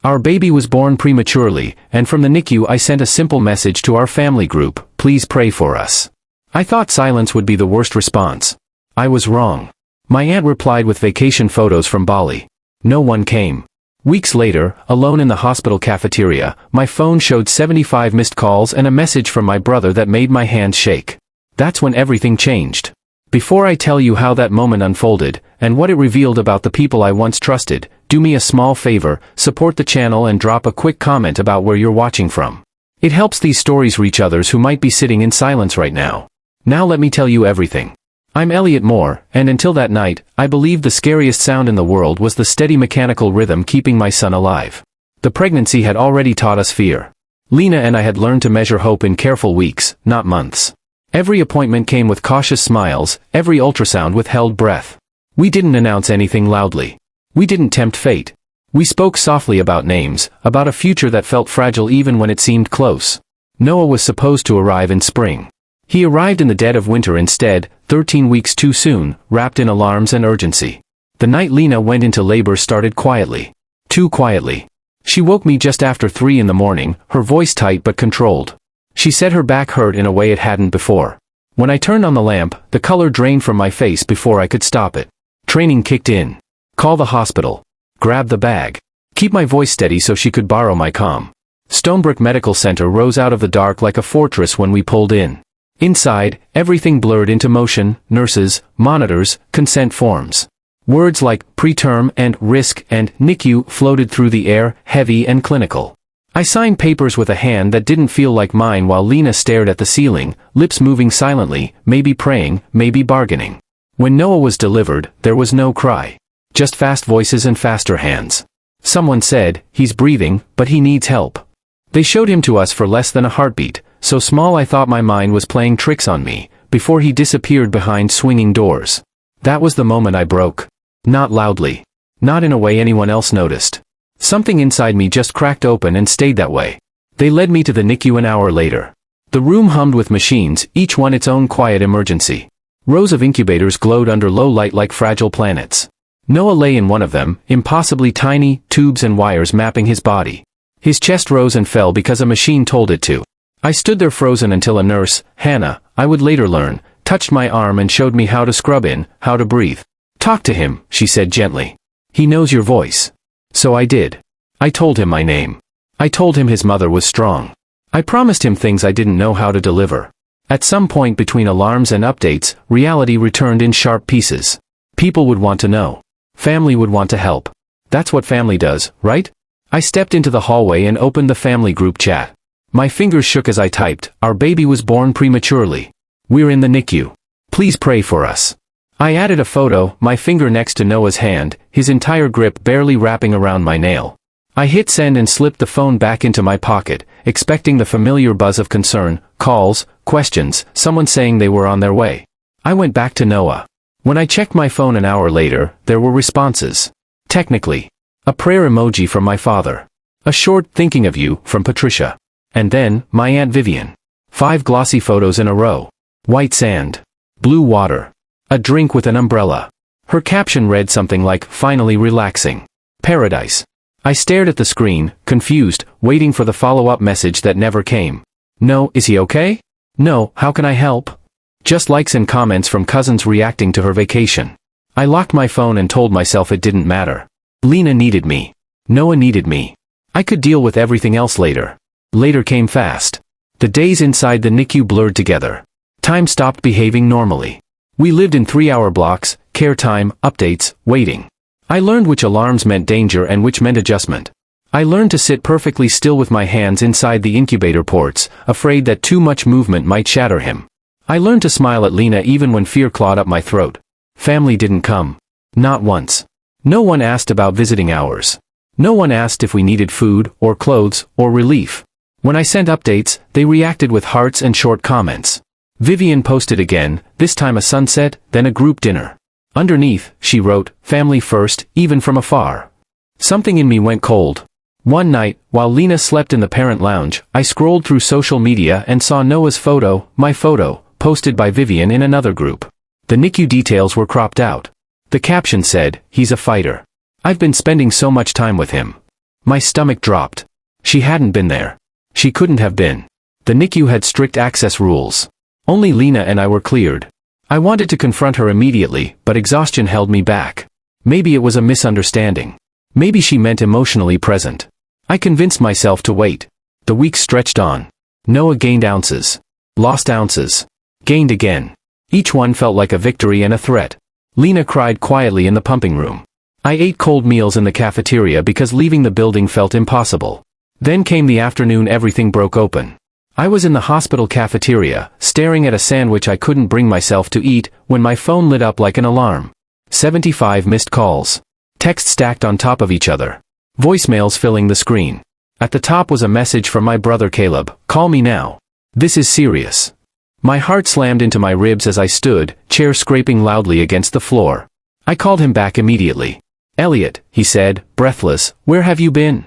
Our baby was born prematurely, and from the NICU I sent a simple message to our family group, please pray for us. I thought silence would be the worst response. I was wrong. My aunt replied with vacation photos from Bali. No one came. Weeks later, alone in the hospital cafeteria, my phone showed 75 missed calls and a message from my brother that made my hands shake. That's when everything changed. Before I tell you how that moment unfolded, and what it revealed about the people I once trusted, do me a small favor, support the channel and drop a quick comment about where you're watching from. It helps these stories reach others who might be sitting in silence right now. Now let me tell you everything. I'm Elliot Moore, and until that night, I believed the scariest sound in the world was the steady mechanical rhythm keeping my son alive. The pregnancy had already taught us fear. Lena and I had learned to measure hope in careful weeks, not months. Every appointment came with cautious smiles, every ultrasound with held breath. We didn't announce anything loudly. We didn't tempt fate. We spoke softly about names, about a future that felt fragile even when it seemed close. Noah was supposed to arrive in spring. He arrived in the dead of winter instead, 13 weeks too soon, wrapped in alarms and urgency. The night Lena went into labor started quietly. Too quietly. She woke me just after 3 in the morning, her voice tight but controlled. She said her back hurt in a way it hadn't before. When I turned on the lamp, the color drained from my face before I could stop it. Training kicked in. Call the hospital. Grab the bag. Keep my voice steady so she could borrow my calm. Stonebrook Medical Center rose out of the dark like a fortress when we pulled in. Inside, everything blurred into motion, nurses, monitors, consent forms. Words like preterm and risk and NICU floated through the air, heavy and clinical. I signed papers with a hand that didn't feel like mine while Lena stared at the ceiling, lips moving silently, maybe praying, maybe bargaining. When Noah was delivered, there was no cry. Just fast voices and faster hands. Someone said, he's breathing, but he needs help. They showed him to us for less than a heartbeat, so small I thought my mind was playing tricks on me, before he disappeared behind swinging doors. That was the moment I broke. Not loudly. Not in a way anyone else noticed. Something inside me just cracked open and stayed that way. They led me to the NICU an hour later. The room hummed with machines, each one its own quiet emergency. Rows of incubators glowed under low light like fragile planets. Noah lay in one of them, impossibly tiny, tubes and wires mapping his body. His chest rose and fell because a machine told it to. I stood there frozen until a nurse, Hannah, I would later learn, touched my arm and showed me how to scrub in, how to breathe. Talk to him, she said gently. He knows your voice. So I did. I told him my name. I told him his mother was strong. I promised him things I didn't know how to deliver. At some point between alarms and updates, reality returned in sharp pieces. People would want to know. Family would want to help. That's what family does, right? I stepped into the hallway and opened the family group chat. My fingers shook as I typed, our baby was born prematurely. We're in the NICU. Please pray for us. I added a photo, my finger next to Noah's hand, his entire grip barely wrapping around my nail. I hit send and slipped the phone back into my pocket, expecting the familiar buzz of concern, calls, questions, someone saying they were on their way. I went back to Noah. When I checked my phone an hour later, there were responses. Technically. A prayer emoji from my father. A short thinking of you from Patricia. And then, my Aunt Vivian. 5 glossy photos in a row. White sand. Blue water. A drink with an umbrella. Her caption read something like, finally relaxing. Paradise. I stared at the screen, confused, waiting for the follow-up message that never came. No, is he okay? No, how can I help? Just likes and comments from cousins reacting to her vacation. I locked my phone and told myself it didn't matter. Lena needed me. Noah needed me. I could deal with everything else later. Later came fast. The days inside the NICU blurred together. Time stopped behaving normally. We lived in 3-hour blocks, care time, updates, waiting. I learned which alarms meant danger and which meant adjustment. I learned to sit perfectly still with my hands inside the incubator ports, afraid that too much movement might shatter him. I learned to smile at Lena even when fear clawed up my throat. Family didn't come. Not once. No one asked about visiting hours. No one asked if we needed food, or clothes, or relief. When I sent updates, they reacted with hearts and short comments. Vivian posted again, this time a sunset, then a group dinner. Underneath, she wrote, family first, even from afar. Something in me went cold. One night, while Lena slept in the parent lounge, I scrolled through social media and saw Noah's photo, my photo, posted by Vivian in another group. The NICU details were cropped out. The caption said, he's a fighter. I've been spending so much time with him. My stomach dropped. She hadn't been there. She couldn't have been. The NICU had strict access rules. Only Lena and I were cleared. I wanted to confront her immediately, but exhaustion held me back. Maybe it was a misunderstanding. Maybe she meant emotionally present. I convinced myself to wait. The weeks stretched on. Noah gained ounces. Lost ounces. Gained again. Each one felt like a victory and a threat. Lena cried quietly in the pumping room. I ate cold meals in the cafeteria because leaving the building felt impossible. Then came the afternoon everything broke open. I was in the hospital cafeteria, staring at a sandwich I couldn't bring myself to eat, when my phone lit up like an alarm. 75 missed calls. Texts stacked on top of each other. Voicemails filling the screen. At the top was a message from my brother Caleb, "Call me now. This is serious." My heart slammed into my ribs as I stood, chair scraping loudly against the floor. I called him back immediately. "Elliot," he said, breathless, "where have you been?"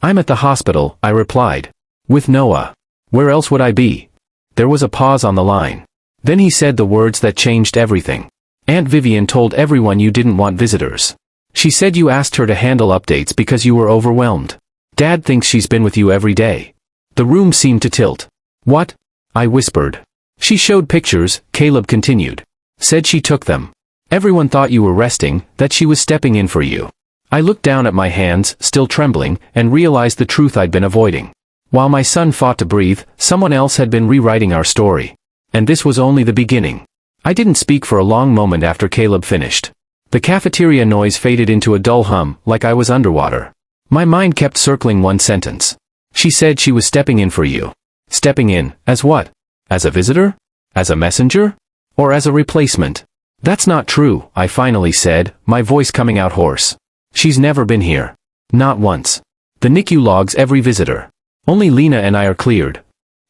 "I'm at the hospital," I replied. "With Noah. Where else would I be?" There was a pause on the line. Then he said the words that changed everything. "Aunt Vivian told everyone you didn't want visitors. She said you asked her to handle updates because you were overwhelmed. Dad thinks she's been with you every day." The room seemed to tilt. "What?" I whispered. "She showed pictures," Caleb continued. "Said she took them. Everyone thought you were resting, that she was stepping in for you." I looked down at my hands, still trembling, and realized the truth I'd been avoiding. While my son fought to breathe, someone else had been rewriting our story. And this was only the beginning. I didn't speak for a long moment after Caleb finished. The cafeteria noise faded into a dull hum, like I was underwater. My mind kept circling one sentence. She said she was stepping in for you. Stepping in, as what? As a visitor? As a messenger? Or as a replacement? "That's not true," I finally said, my voice coming out hoarse. "She's never been here. Not once. The NICU logs every visitor. Only Lena and I are cleared."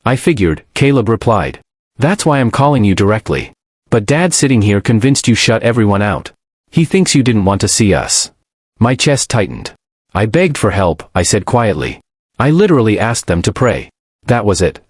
"I figured," Caleb replied. "That's why I'm calling you directly. But Dad sitting here convinced you shut everyone out. He thinks you didn't want to see us." My chest tightened. "I begged for help," I said quietly. "I literally asked them to pray. That was it."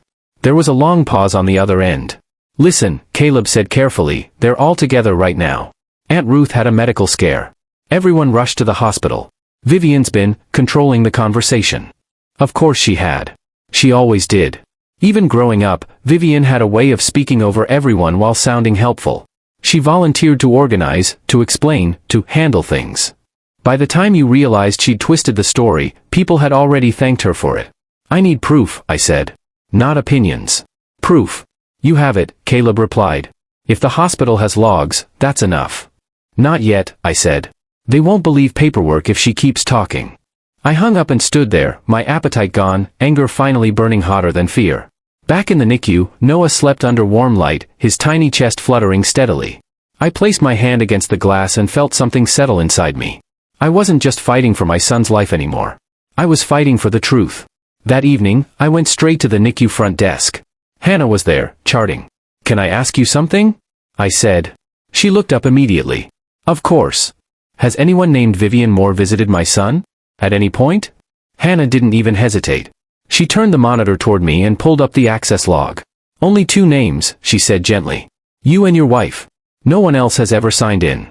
There was a long pause on the other end. "Listen," Caleb said carefully, "they're all together right now. Aunt Ruth had a medical scare. Everyone rushed to the hospital. Vivian's been controlling the conversation." Of course she had. She always did. Even growing up, Vivian had a way of speaking over everyone while sounding helpful. She volunteered to organize, to explain, to handle things. By the time you realized she'd twisted the story, people had already thanked her for it. "I need proof," I said. "Not opinions. Proof." "You have it," Caleb replied. "If the hospital has logs, that's enough." "Not yet," I said. "They won't believe paperwork if she keeps talking." I hung up and stood there, my appetite gone, anger finally burning hotter than fear. Back in the NICU, Noah slept under warm light, his tiny chest fluttering steadily. I placed my hand against the glass and felt something settle inside me. I wasn't just fighting for my son's life anymore. I was fighting for the truth. That evening, I went straight to the NICU front desk. Hannah was there, charting. "Can I ask you something?" I said. She looked up immediately. "Of course. Has anyone named Vivian Moore visited my son? At any point?" Hannah didn't even hesitate. She turned the monitor toward me and pulled up the access log. "Only 2 names," she said gently. "You and your wife. No one else has ever signed in."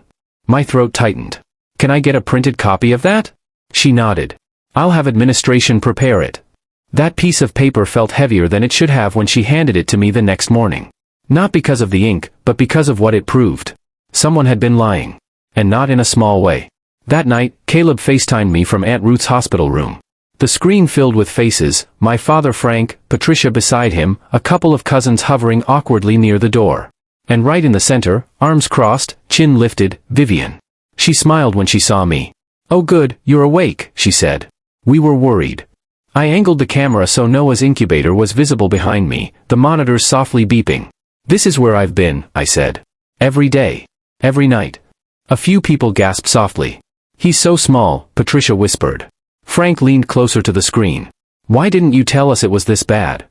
My throat tightened. "Can I get a printed copy of that?" She nodded. "I'll have administration prepare it." That piece of paper felt heavier than it should have when she handed it to me the next morning. Not because of the ink, but because of what it proved. Someone had been lying. And not in a small way. That night, Caleb FaceTimed me from Aunt Ruth's hospital room. The screen filled with faces, my father Frank, Patricia beside him, a couple of cousins hovering awkwardly near the door. And right in the center, arms crossed, chin lifted, Vivian. She smiled when she saw me. "Oh good, you're awake," she said. We were worried. I angled the camera so Noah's incubator was visible behind me, the monitors softly beeping. "This is where I've been," I said. "Every day. Every night." A few people gasped softly. "He's so small," Patricia whispered. Frank leaned closer to the screen. "Why didn't you tell us it was this bad?"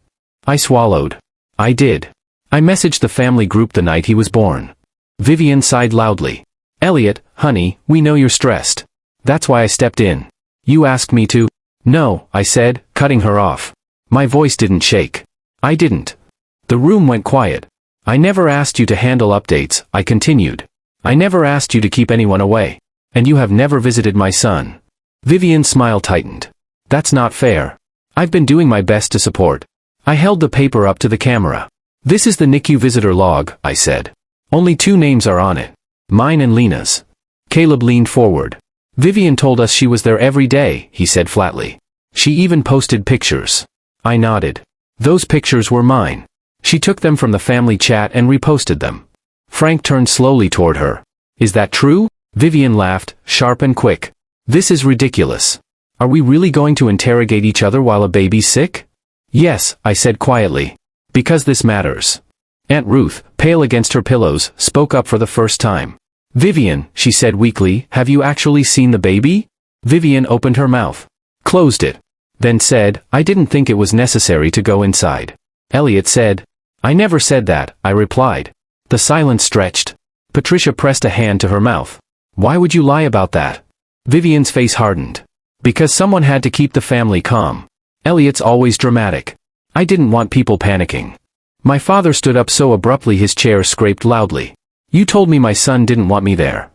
I swallowed. "I did. I messaged the family group the night he was born." Vivian sighed loudly. "Elliot, honey, we know you're stressed. That's why I stepped in. You asked me to." "No," I said, cutting her off. My voice didn't shake. "I didn't." The room went quiet. "I never asked you to handle updates," I continued. "I never asked you to keep anyone away. And you have never visited my son." Vivian's smile tightened. That's not fair. I've been doing my best to support. I held the paper up to the camera. This is the NICU visitor log, I said. Only 2 names are on it. Mine and Lena's. Caleb leaned forward. Vivian told us she was there every day, he said flatly. She even posted pictures. I nodded. Those pictures were mine. She took them from the family chat and reposted them. Frank turned slowly toward her. Is that true? Vivian laughed, sharp and quick. This is ridiculous. Are we really going to interrogate each other while a baby's sick? Yes, I said quietly. Because this matters. Aunt Ruth, pale against her pillows, spoke up for the first time. Vivian, she said weakly, have you actually seen the baby? Vivian opened her mouth. Closed it. Then said, I didn't think it was necessary to go inside. Elliot said. I never said that, I replied. The silence stretched. Patricia pressed a hand to her mouth. Why would you lie about that? Vivian's face hardened. Because someone had to keep the family calm. Elliot's always dramatic. I didn't want people panicking. My father stood up so abruptly his chair scraped loudly. You told me my son didn't want me there.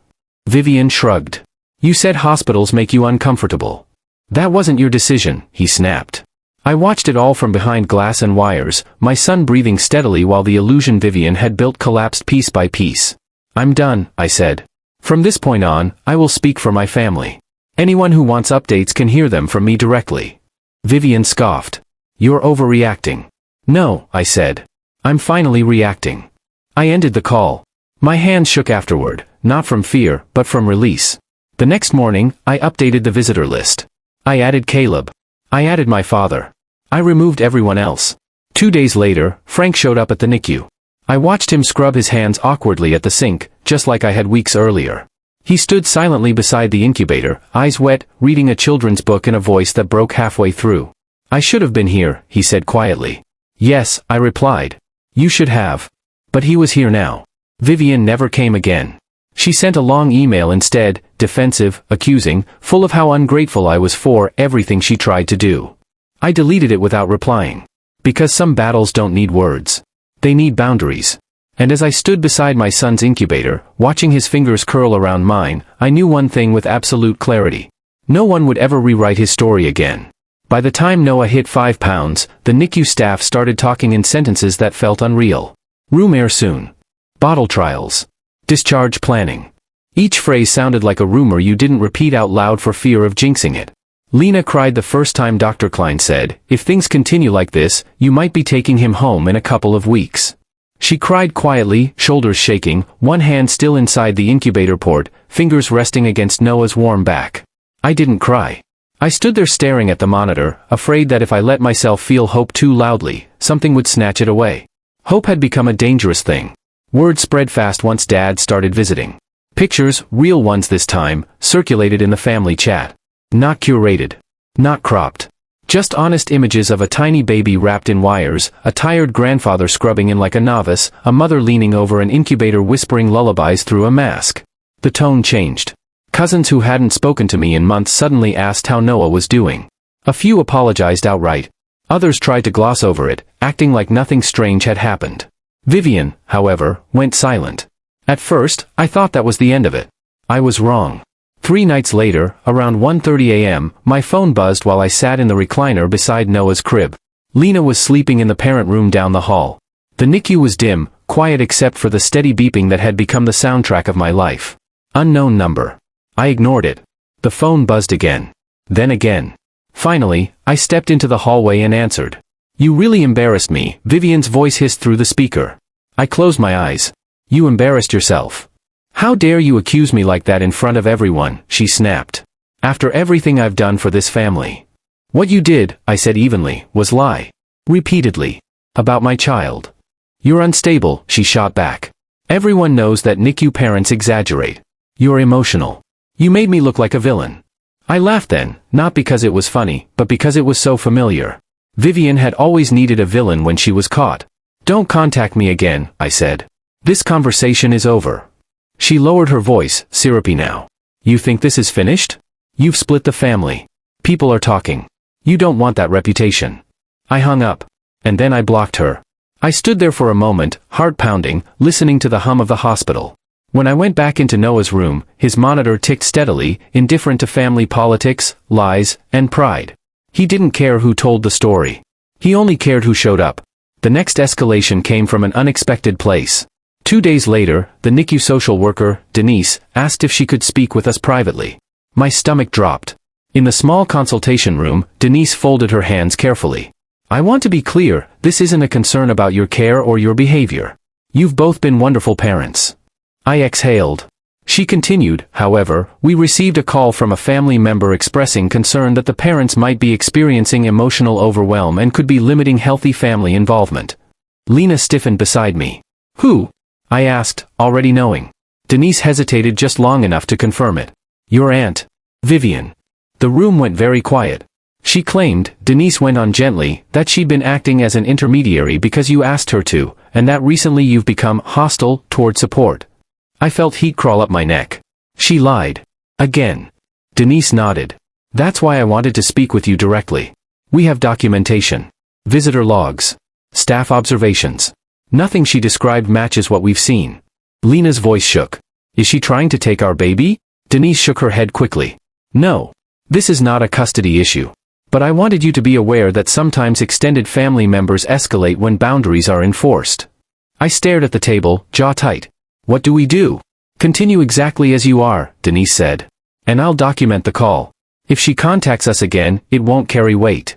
Vivian shrugged. You said hospitals make you uncomfortable. That wasn't your decision, he snapped. I watched it all from behind glass and wires, my son breathing steadily while the illusion Vivian had built collapsed piece by piece. I'm done, I said. From this point on, I will speak for my family. Anyone who wants updates can hear them from me directly. Vivian scoffed. You're overreacting. No, I said. I'm finally reacting. I ended the call. My hands shook afterward, not from fear, but from release. The next morning, I updated the visitor list. I added Caleb. I added my father. I removed everyone else. 2 days later, Frank showed up at the NICU. I watched him scrub his hands awkwardly at the sink, just like I had weeks earlier. He stood silently beside the incubator, eyes wet, reading a children's book in a voice that broke halfway through. I should have been here, he said quietly. Yes, I replied. You should have. But he was here now. Vivian never came again. She sent a long email instead, defensive, accusing, full of how ungrateful I was for everything she tried to do. I deleted it without replying. Because some battles don't need words. They need boundaries. And as I stood beside my son's incubator, watching his fingers curl around mine, I knew one thing with absolute clarity. No one would ever rewrite his story again. By the time Noah hit 5 pounds, the NICU staff started talking in sentences that felt unreal. Room air soon. Bottle trials. Discharge planning. Each phrase sounded like a rumor you didn't repeat out loud for fear of jinxing it. Lena cried the first time Dr. Klein said, if things continue like this, you might be taking him home in a couple of weeks. She cried quietly, shoulders shaking, one hand still inside the incubator port, fingers resting against Noah's warm back. I didn't cry. I stood there staring at the monitor, afraid that if I let myself feel hope too loudly, something would snatch it away. Hope had become a dangerous thing. Word spread fast once Dad started visiting. Pictures, real ones this time, circulated in the family chat. Not curated. Not cropped. Just honest images of a tiny baby wrapped in wires, a tired grandfather scrubbing in like a novice, a mother leaning over an incubator whispering lullabies through a mask. The tone changed. Cousins who hadn't spoken to me in months suddenly asked how Noah was doing. A few apologized outright. Others tried to gloss over it, acting like nothing strange had happened. Vivian, however, went silent. At first, I thought that was the end of it. I was wrong. 3 nights later, around 1:30 a.m., my phone buzzed while I sat in the recliner beside Noah's crib. Lena was sleeping in the parent room down the hall. The NICU was dim, quiet except for the steady beeping that had become the soundtrack of my life. Unknown number. I ignored it. The phone buzzed again. Then again. Finally, I stepped into the hallway and answered. You really embarrassed me, Vivian's voice hissed through the speaker. I closed my eyes. You embarrassed yourself. How dare you accuse me like that in front of everyone, she snapped. After everything I've done for this family. What you did, I said evenly, was lie. Repeatedly. About my child. You're unstable, she shot back. Everyone knows that NICU parents exaggerate. You're emotional. You made me look like a villain. I laughed then, not because it was funny, but because it was so familiar. Vivian had always needed a villain when she was caught. Don't contact me again, I said. This conversation is over. She lowered her voice, syrupy now. You think this is finished? You've split the family. People are talking. You don't want that reputation. I hung up. And then I blocked her. I stood there for a moment, heart pounding, listening to the hum of the hospital. When I went back into Noah's room, his monitor ticked steadily, indifferent to family politics, lies, and pride. He didn't care who told the story. He only cared who showed up. The next escalation came from an unexpected place. 2 days later, the NICU social worker, Denise, asked if she could speak with us privately. My stomach dropped. In the small consultation room, Denise folded her hands carefully. I want to be clear, this isn't a concern about your care or your behavior. You've both been wonderful parents. I exhaled. She continued, however, we received a call from a family member expressing concern that the parents might be experiencing emotional overwhelm and could be limiting healthy family involvement. Lena stiffened beside me. Who? I asked, already knowing. Denise hesitated just long enough to confirm it. Your aunt, Vivian. The room went very quiet. She claimed, Denise went on gently, that she'd been acting as an intermediary because you asked her to, and that recently you've become hostile toward support. I felt heat crawl up my neck. She lied. Again. Denise nodded. That's why I wanted to speak with you directly. We have documentation. Visitor logs. Staff observations. Nothing she described matches what we've seen. Lena's voice shook. Is she trying to take our baby? Denise shook her head quickly. No. This is not a custody issue. But I wanted you to be aware that sometimes extended family members escalate when boundaries are enforced. I stared at the table, jaw tight. What do we do? Continue exactly as you are, Denise said. And I'll document the call. If she contacts us again, it won't carry weight.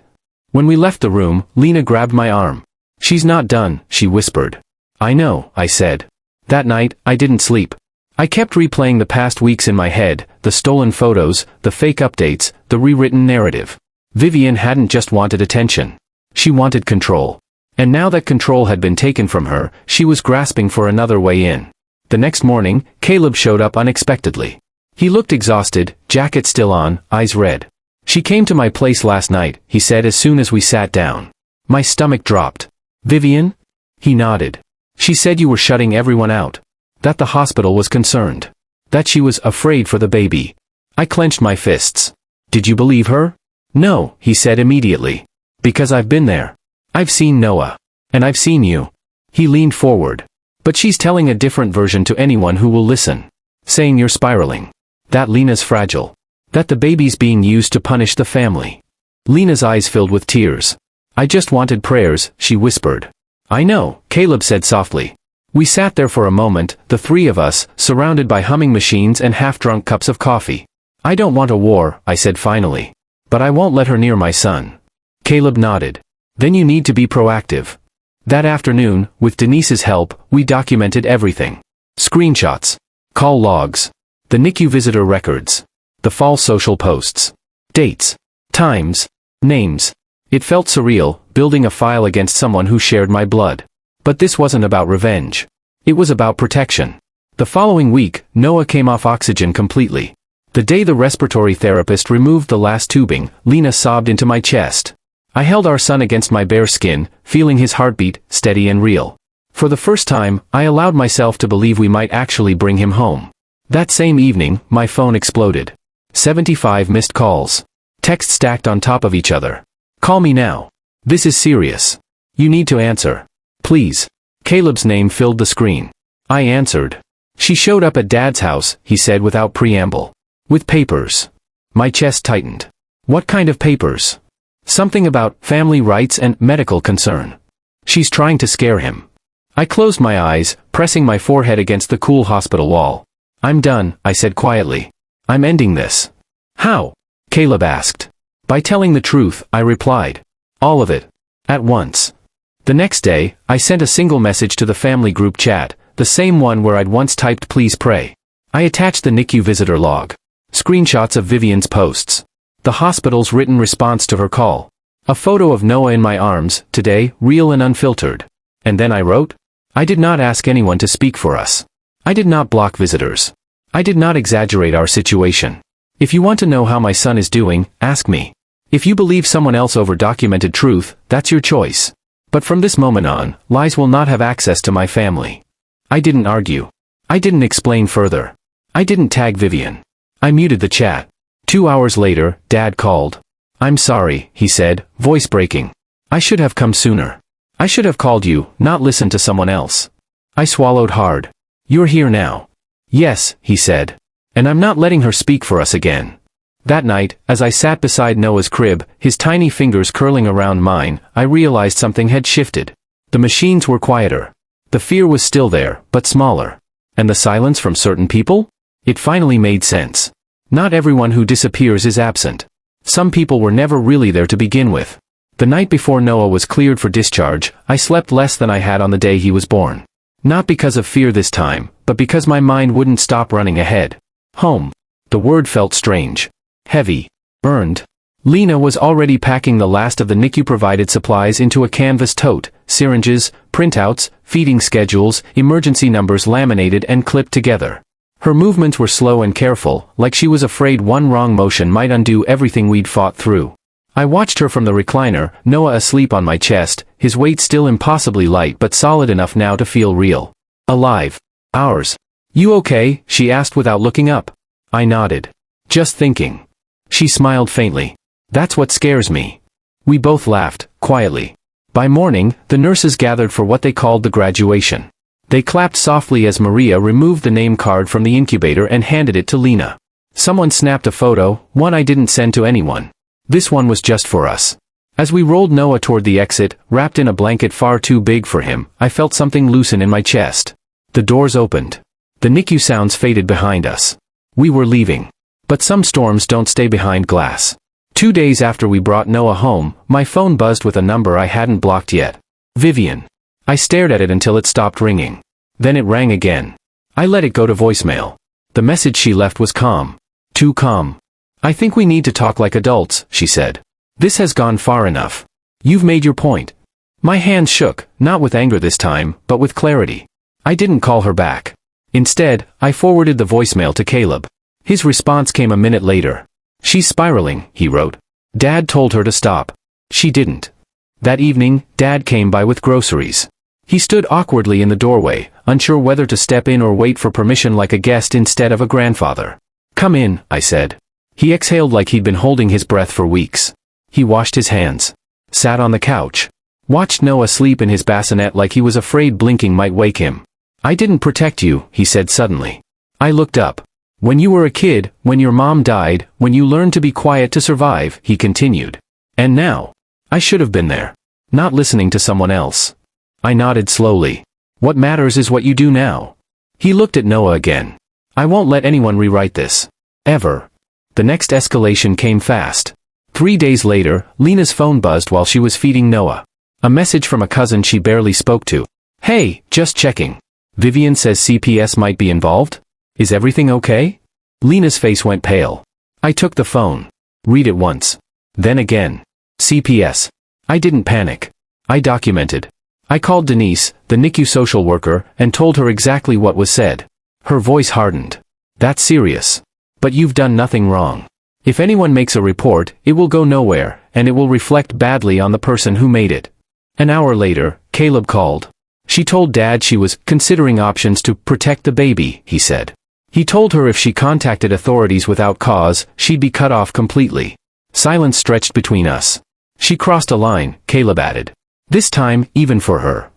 When we left the room, Lena grabbed my arm. She's not done, she whispered. I know, I said. That night, I didn't sleep. I kept replaying the past weeks in my head, the stolen photos, the fake updates, the rewritten narrative. Vivian hadn't just wanted attention. She wanted control. And now that control had been taken from her, she was grasping for another way in. The next morning, Caleb showed up unexpectedly. He looked exhausted, jacket still on, eyes red. She came to my place last night, he said as soon as we sat down. My stomach dropped. Vivian? He nodded. She said you were shutting everyone out. That the hospital was concerned. That she was afraid for the baby. I clenched my fists. Did you believe her? No, he said immediately. Because I've been there. I've seen Noah. And I've seen you. He leaned forward. But she's telling a different version to anyone who will listen. Saying you're spiraling. That Lena's fragile. That the baby's being used to punish the family. Lena's eyes filled with tears. I just wanted prayers, she whispered. I know, Caleb said softly. We sat there for a moment, the three of us, surrounded by humming machines and half-drunk cups of coffee. I don't want a war, I said finally. But I won't let her near my son. Caleb nodded. Then you need to be proactive. That afternoon, with Denise's help, we documented everything. Screenshots. Call logs. The NICU visitor records. The false social posts. Dates. Times. Names. It felt surreal, building a file against someone who shared my blood. But this wasn't about revenge. It was about protection. The following week, Noah came off oxygen completely. The day the respiratory therapist removed the last tubing, Lena sobbed into my chest. I held our son against my bare skin, feeling his heartbeat, steady and real. For the first time, I allowed myself to believe we might actually bring him home. That same evening, my phone exploded. 75 missed calls. Texts stacked on top of each other. Call me now. This is serious. You need to answer. Please. Caleb's name filled the screen. I answered. She showed up at Dad's house, he said without preamble. With papers. My chest tightened. What kind of papers? Something about family rights and medical concern. She's trying to scare him. I closed my eyes, pressing my forehead against the cool hospital wall. I'm done, I said quietly. I'm ending this. How? Caleb asked. By telling the truth, I replied. All of it. At once. The next day, I sent a single message to the family group chat, the same one where I'd once typed please pray. I attached the NICU visitor log. Screenshots of Vivian's posts. The hospital's written response to her call. A photo of Noah in my arms, today, real and unfiltered. And then I wrote? I did not ask anyone to speak for us. I did not block visitors. I did not exaggerate our situation. If you want to know how my son is doing, ask me. If you believe someone else over documented truth, that's your choice. But from this moment on, lies will not have access to my family. I didn't argue. I didn't explain further. I didn't tag Vivian. I muted the chat. 2 hours later, Dad called. I'm sorry, he said, voice breaking. I should have come sooner. I should have called you, not listened to someone else. I swallowed hard. You're here now. Yes, he said. And I'm not letting her speak for us again. That night, as I sat beside Noah's crib, his tiny fingers curling around mine, I realized something had shifted. The machines were quieter. The fear was still there, but smaller. And the silence from certain people? It finally made sense. Not everyone who disappears is absent. Some people were never really there to begin with. The night before Noah was cleared for discharge, I slept less than I had on the day he was born. Not because of fear this time, but because my mind wouldn't stop running ahead. Home. The word felt strange. Heavy. Earned. Lena was already packing the last of the NICU-provided supplies into a canvas tote: syringes, printouts, feeding schedules, emergency numbers laminated and clipped together. Her movements were slow and careful, like she was afraid one wrong motion might undo everything we'd fought through. I watched her from the recliner, Noah asleep on my chest, his weight still impossibly light but solid enough now to feel real. Alive. Ours. "You okay?" she asked without looking up. I nodded. "Just thinking." She smiled faintly. "That's what scares me." We both laughed, quietly. By morning, the nurses gathered for what they called the graduation. They clapped softly as Maria removed the name card from the incubator and handed it to Lena. Someone snapped a photo, one I didn't send to anyone. This one was just for us. As we rolled Noah toward the exit, wrapped in a blanket far too big for him, I felt something loosen in my chest. The doors opened. The NICU sounds faded behind us. We were leaving. But some storms don't stay behind glass. 2 days after we brought Noah home, my phone buzzed with a number I hadn't blocked yet. Vivian. I stared at it until it stopped ringing. Then it rang again. I let it go to voicemail. The message she left was calm. Too calm. "I think we need to talk like adults," she said. "This has gone far enough. You've made your point." My hands shook, not with anger this time, but with clarity. I didn't call her back. Instead, I forwarded the voicemail to Caleb. His response came a minute later. "She's spiraling," he wrote. "Dad told her to stop." She didn't. That evening, Dad came by with groceries. He stood awkwardly in the doorway, unsure whether to step in or wait for permission like a guest instead of a grandfather. "Come in," I said. He exhaled like he'd been holding his breath for weeks. He washed his hands. Sat on the couch. Watched Noah sleep in his bassinet like he was afraid blinking might wake him. "I didn't protect you," he said suddenly. I looked up. "When you were a kid, when your mom died, when you learned to be quiet to survive," he continued. "And now? I should have been there. Not listening to someone else." I nodded slowly. "What matters is what you do now." He looked at Noah again. "I won't let anyone rewrite this. Ever." The next escalation came fast. 3 days later, Lena's phone buzzed while she was feeding Noah. A message from a cousin she barely spoke to. "Hey, just checking. Vivian says CPS might be involved? Is everything okay?" Lena's face went pale. I took the phone. Read it once. Then again. CPS. I didn't panic. I documented. I called Denise, the NICU social worker, and told her exactly what was said. Her voice hardened. "That's serious. But you've done nothing wrong. If anyone makes a report, it will go nowhere, and it will reflect badly on the person who made it." An hour later, Caleb called. She told Dad she was considering options to protect the baby, he said. He told her if she contacted authorities without cause, she'd be cut off completely. Silence stretched between us. "She crossed a line," Caleb added. "This time, even for her."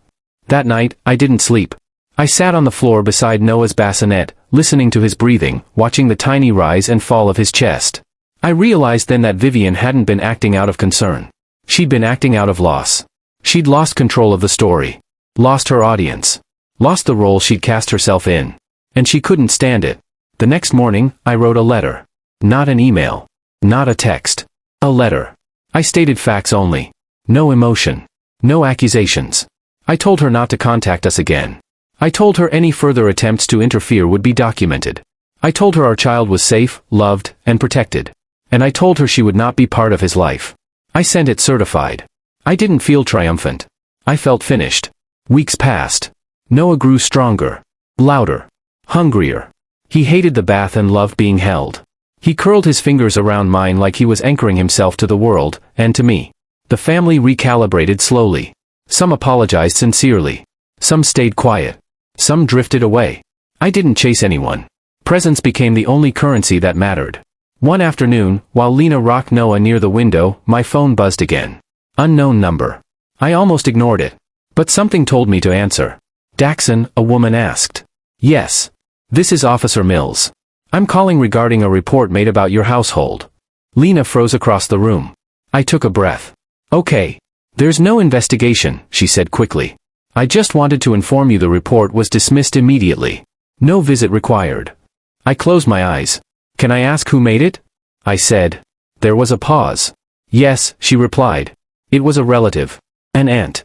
That night, I didn't sleep. I sat on the floor beside Noah's bassinet, listening to his breathing, watching the tiny rise and fall of his chest. I realized then that Vivian hadn't been acting out of concern. She'd been acting out of loss. She'd lost control of the story. Lost her audience. Lost the role she'd cast herself in. And she couldn't stand it. The next morning, I wrote a letter. Not an email. Not a text. A letter. I stated facts only. No emotion. No accusations. I told her not to contact us again. I told her any further attempts to interfere would be documented. I told her our child was safe, loved, and protected. And I told her she would not be part of his life. I sent it certified. I didn't feel triumphant. I felt finished. Weeks passed. Noah grew stronger. Louder. Hungrier. He hated the bath and loved being held. He curled his fingers around mine like he was anchoring himself to the world, and to me. The family recalibrated slowly. Some apologized sincerely. Some stayed quiet. Some drifted away. I didn't chase anyone. Presence became the only currency that mattered. One afternoon, while Lena rocked Noah near the window, my phone buzzed again. Unknown number. I almost ignored it. But something told me to answer. "Daxon," a woman asked. "Yes. This is Officer Mills. I'm calling regarding a report made about your household." Lena froze across the room. I took a breath. Okay. There's no investigation, she said quickly. I just wanted to inform you the report was dismissed immediately. No visit required. I closed my eyes. Can I ask who made it? I said. There was a pause. Yes, she replied. It was a relative. An aunt.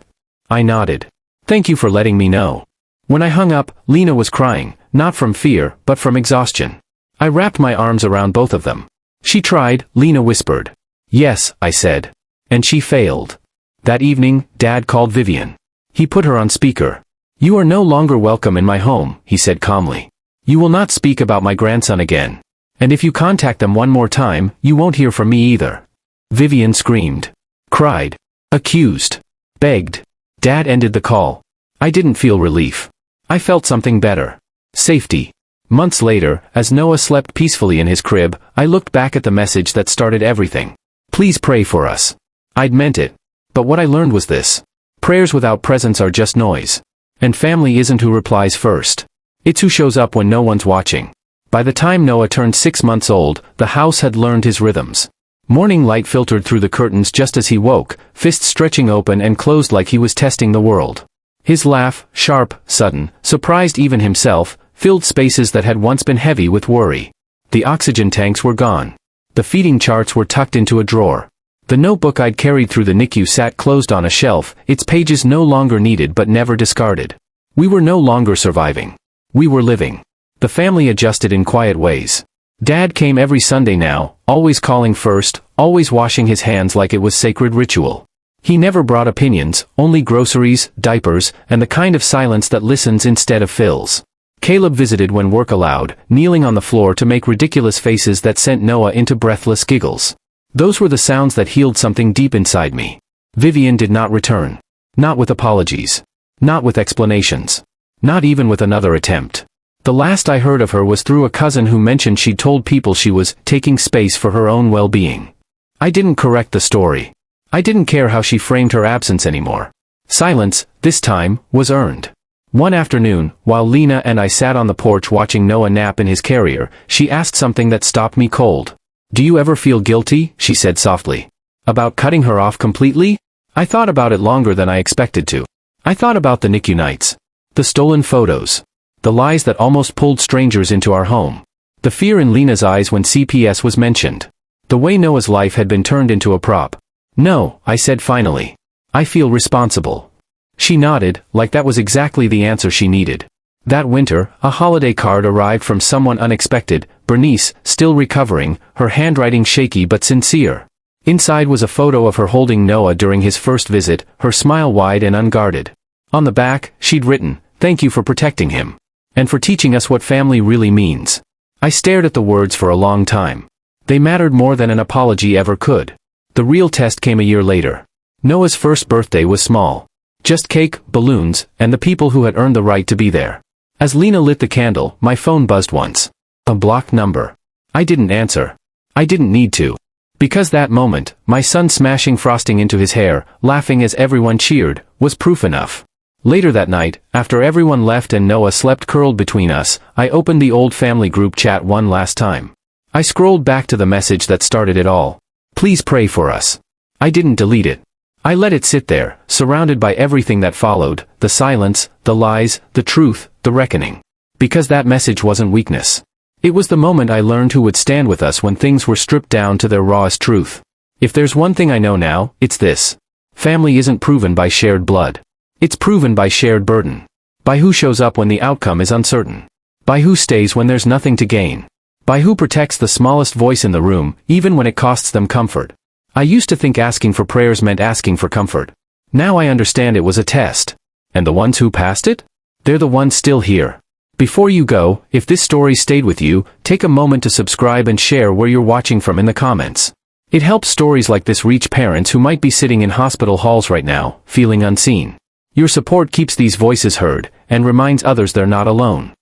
I nodded. Thank you for letting me know. When I hung up, Lena was crying, not from fear, but from exhaustion. I wrapped my arms around both of them. She tried, Lena whispered. Yes, I said. And she failed. That evening, Dad called Vivian. He put her on speaker. You are no longer welcome in my home, he said calmly. You will not speak about my grandson again. And if you contact them one more time, you won't hear from me either. Vivian screamed. Cried. Accused. Begged. Dad ended the call. I didn't feel relief. I felt something better. Safety. Months later, as Noah slept peacefully in his crib, I looked back at the message that started everything. Please pray for us. I'd meant it. But what I learned was this. Prayers without presence are just noise. And family isn't who replies first. It's who shows up when no one's watching. By the time Noah turned 6 months old, the house had learned his rhythms. Morning light filtered through the curtains just as he woke, fists stretching open and closed like he was testing the world. His laugh, sharp, sudden, surprised even himself, filled spaces that had once been heavy with worry. The oxygen tanks were gone. The feeding charts were tucked into a drawer. The notebook I'd carried through the NICU sat closed on a shelf, its pages no longer needed but never discarded. We were no longer surviving. We were living. The family adjusted in quiet ways. Dad came every Sunday now, always calling first, always washing his hands like it was sacred ritual. He never brought opinions, only groceries, diapers, and the kind of silence that listens instead of fills. Caleb visited when work allowed, kneeling on the floor to make ridiculous faces that sent Noah into breathless giggles. Those were the sounds that healed something deep inside me. Vivian did not return. Not with apologies. Not with explanations. Not even with another attempt. The last I heard of her was through a cousin who mentioned she'd told people she was taking space for her own well-being. I didn't correct the story. I didn't care how she framed her absence anymore. Silence, this time, was earned. One afternoon, while Lena and I sat on the porch watching Noah nap in his carrier, she asked something that stopped me cold. Do you ever feel guilty? She said softly. About cutting her off completely? I thought about it longer than I expected to. I thought about the NICU nights. The stolen photos. The lies that almost pulled strangers into our home. The fear in Lena's eyes when CPS was mentioned. The way Noah's life had been turned into a prop. No, I said finally. I feel responsible. She nodded, like that was exactly the answer she needed. That winter, a holiday card arrived from someone unexpected, Bernice, still recovering, her handwriting shaky but sincere. Inside was a photo of her holding Noah during his first visit, her smile wide and unguarded. On the back, she'd written, "Thank you for protecting him. And for teaching us what family really means." I stared at the words for a long time. They mattered more than an apology ever could. The real test came a year later. Noah's first birthday was small. Just cake, balloons, and the people who had earned the right to be there. As Lena lit the candle, my phone buzzed once. A blocked number. I didn't answer. I didn't need to. Because that moment, my son smashing frosting into his hair, laughing as everyone cheered, was proof enough. Later that night, after everyone left and Noah slept curled between us, I opened the old family group chat one last time. I scrolled back to the message that started it all. Please pray for us. I didn't delete it. I let it sit there, surrounded by everything that followed, the silence, the lies, the truth, the reckoning. Because that message wasn't weakness. It was the moment I learned who would stand with us when things were stripped down to their rawest truth. If there's one thing I know now, it's this. Family isn't proven by shared blood. It's proven by shared burden. By who shows up when the outcome is uncertain. By who stays when there's nothing to gain. By who protects the smallest voice in the room, even when it costs them comfort. I used to think asking for prayers meant asking for comfort. Now I understand it was a test. And the ones who passed it? They're the ones still here. Before you go, if this story stayed with you, take a moment to subscribe and share where you're watching from in the comments. It helps stories like this reach parents who might be sitting in hospital halls right now, feeling unseen. Your support keeps these voices heard, and reminds others they're not alone.